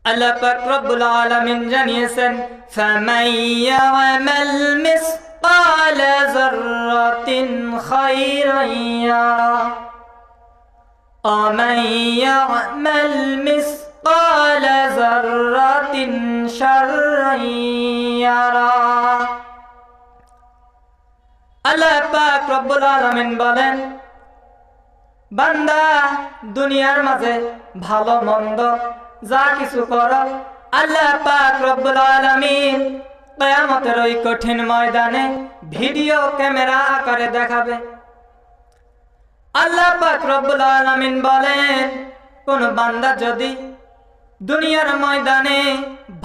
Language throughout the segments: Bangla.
আল্লাহ পাক রব্বুল আলামিন জানিয়েছেন, ফামান ইয়ামাল মিসকালা যাররাতিন খায়রান ইয়ারা ওয়া মান ইয়ামাল মিসকালা যাররাতিন শাররান ইয়ারা। আল্লাহ পাক রব্বুল আলামিন বলেন, বান্দা দুনিয়ার মাঝে ভালো মন্দ যা কিছু করো, আল্লাহ পাক রব্বুল আলামিন কিয়ামতের ওই কঠিন ময়দানে ভিডিও ক্যামেরা আকারে দেখাবে। আল্লাহ পাক রব্বুল আলামিন বলেন, কোন বান্দা যদি দুনিয়ার ময়দানে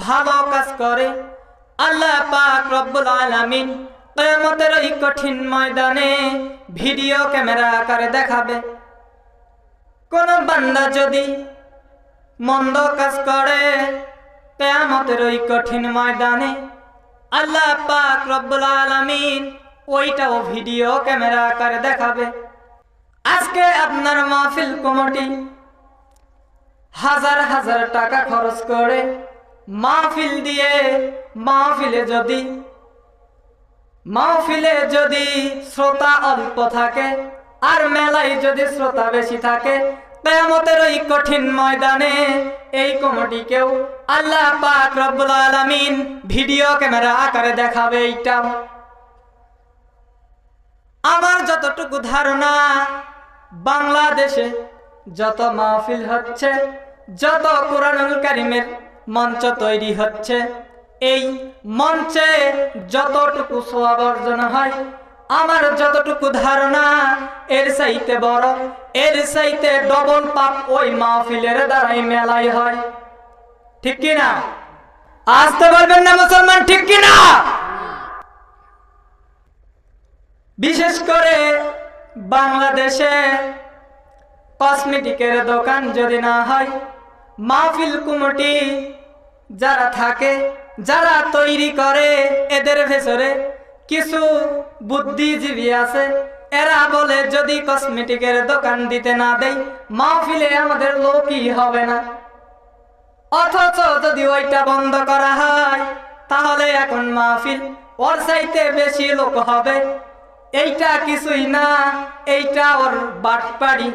ভালো কাজ করে, আল্লাহ পাক রব্বুল আলামিন কিয়ামতের ওই কঠিন ময়দানে ভিডিও ক্যামেরা আকারে দেখাবে। কোন বান্দা যদি মন্দ কাজ করে, কিয়ামতের ওই কঠিন ময়দানে আল্লাহ পাক রব্বুল আলামিন ওইটাও ভিডিও ক্যামেরা আকারে দেখাবে। আজকে আপনার মাহফিল কমিটি হাজার হাজার টাকা খরচ করে মাহফিল দিয়ে মাহফিলে যদি শ্রোতা অল্প থাকে আর মেলায় যদি শ্রোতা বেশি থাকে, কিয়ামতের ওই কঠিন ময়দানে এই কমিটিকেও আল্লাহ পাক রব্বুল আলামিন ভিডিও ক্যামেরা আকারে দেখাবে। এইটা আমার যতটুকু ধারণা, বাংলাদেশে যত মাহফিল হচ্ছে, যত কোরআনুল কারীমের মঞ্চ তৈরি হচ্ছে, এই মঞ্চে যতটুকু সওয়াব অর্জন হয়, আমার যতটুকু ধারণা এর চাইতে বড়, এর চাইতে ডবল পাপ ওই মাহফিলের দ্বারাই মেলাই হয়। ঠিক কিনা? আসতে বলবেন না মুসলমান, ঠিক কিনা? বিশেষ করে বাংলাদেশে কসমেটিকের দোকান যদি না হয়, মাহফিল কমিটি যারা থাকে, যারা তৈরি করে, এদের ভেতরে কিছু বুদ্ধিজীবী আছে, এরা বলে যদি কসমেটিকের দোকান দিতে না দেই মাহফিলে আমাদের লোকই হবে না। অথচ যদি ওইটা বন্ধ করা হয় তাহলে এখন মাহফিল ওর চাইতে বেশি লোক হবে। এইটা কিছুই না, এইটা ওর বাটপাড়ি।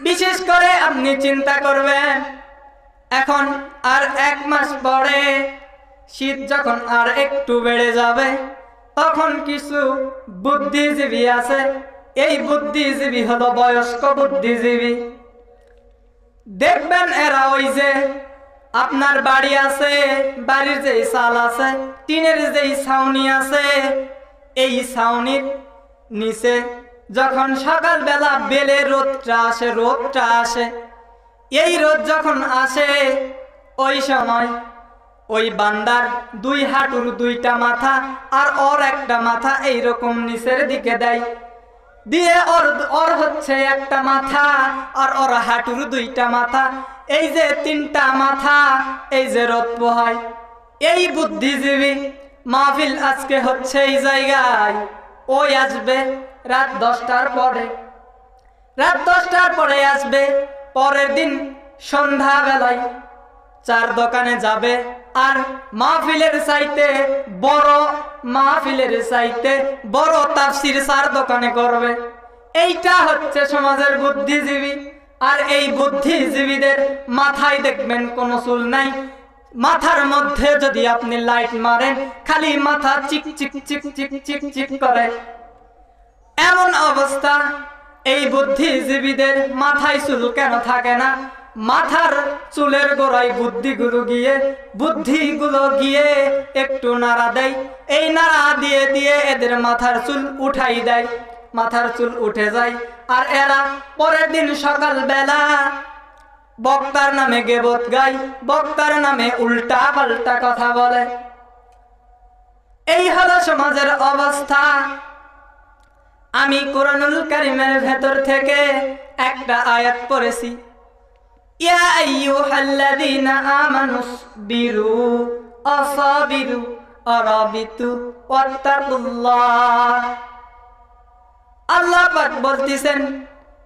বিশেষ করে আপনি চিন্তা করবেন, এখন আর 1 মাস পরে শীত যখন আর একটু বেড়ে যাবে, তখন কিছু বুদ্ধিজীবী আছে, এই বুদ্ধিজীবী হলো বয়স্ক বুদ্ধিজীবী। দেখবেন এরা ওই যে আপনার বাড়ি আছে, বাড়ির যে চাল আছে, টিনের যে ছাউনি আছে, এই ছাউনির নিচে যখন সকালবেলা বেলে রোদটা আসে, এই রোদ যখন আসে, ওই সময় ওই বান্দার 2 হাঁটুর 2টা মাথা আর ওর একটা মাথা এইরকম নিচের দিকে দেয়, দিয়ে ওর হচ্ছে একটা মাথা আর ওর হাঁটুর 2টা মাথা, এই যে 3টা মাথা, এই যে রোদ পোহায়। এই বুদ্ধিজীবী মাহফিল আজকে হচ্ছে এই জায়গায়, ওই আসবে রাত 10টার পরে আসবে। পরের দিন সন্ধ্যাবেলায় 4 দোকানে যাবে আর মাহফিলের চাইতে বড় তাফসীর 4 দোকানে করবে। এইটা হচ্ছে সমাজের বুদ্ধিজীবী। আর এই বুদ্ধিজীবীদের মাথায় দেখবেন কোনো চুল নাই, মাথার মধ্যে যদি আপনি লাইট মারেন খালি মাথা চিক চিক চিক চিক চিক চিক করে। এমন অবস্থা, এই বুদ্ধিজীবীদের মাথায় চুল কেন থাকে না? মাথার চুলের গোড়ায় বুদ্ধিগুলো গিয়ে একটু নাড়া দেয়, এই নাড়া দিয়ে দিয়ে এদের মাথার চুল উঠাই দেয়, মাথার চুল উঠে যায়। আর এরা পরের দিন সকালবেলা বক্তার নামে গীবত গায়, বক্তার নামে উল্টা পাল্টা কথা বলে। এই হলো সমাজের অবস্থা। আমি কোরআনুল কারীমের ভেতর থেকে একটা আয়াত পড়েছি, ইয়া আইয়ুহাল্লাযীনা আমানুসবিরু আসাবিরু আরাবিতু ওয়াত্তাকুল্লাহ। আল্লাহ পাক বলতেছেন,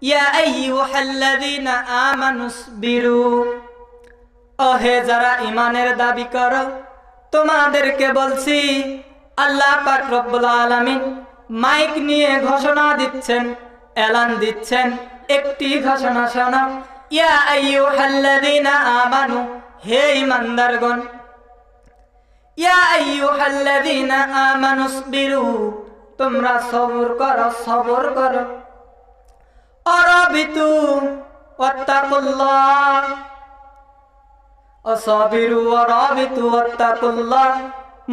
ইয়া আইয়ুহাল্লাযীনা আমানুসবিরু, ওহে যারা ইমানের দাবি করো, তোমাদেরকে বলছি, আল্লাহ পাক রব্বুল আলামিন মাইক নিয়ে ঘোষণা দিচ্ছেন, এলান দিচ্ছেন। একটি ঘোষণা শোনো, ইয়া আইয়ুহাল্লাযীনা আমানু, হে ঈমানদারগণ, ইয়া আইয়ুহাল্লাযীনা আমানুসবিরু, তোমরা সবর করো, সবর করো। অরাবিতু ওয়াত্তাকুল্লাহ, অসাবিরু ওয়ারাবিতু ওয়াত্তাকুল্লাহ,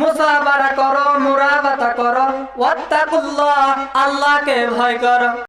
মুসাবারা করো, মুরাবাতা করো, ওয়াত্তাকুল্লাহ, আল্লাহকে ভয় করো।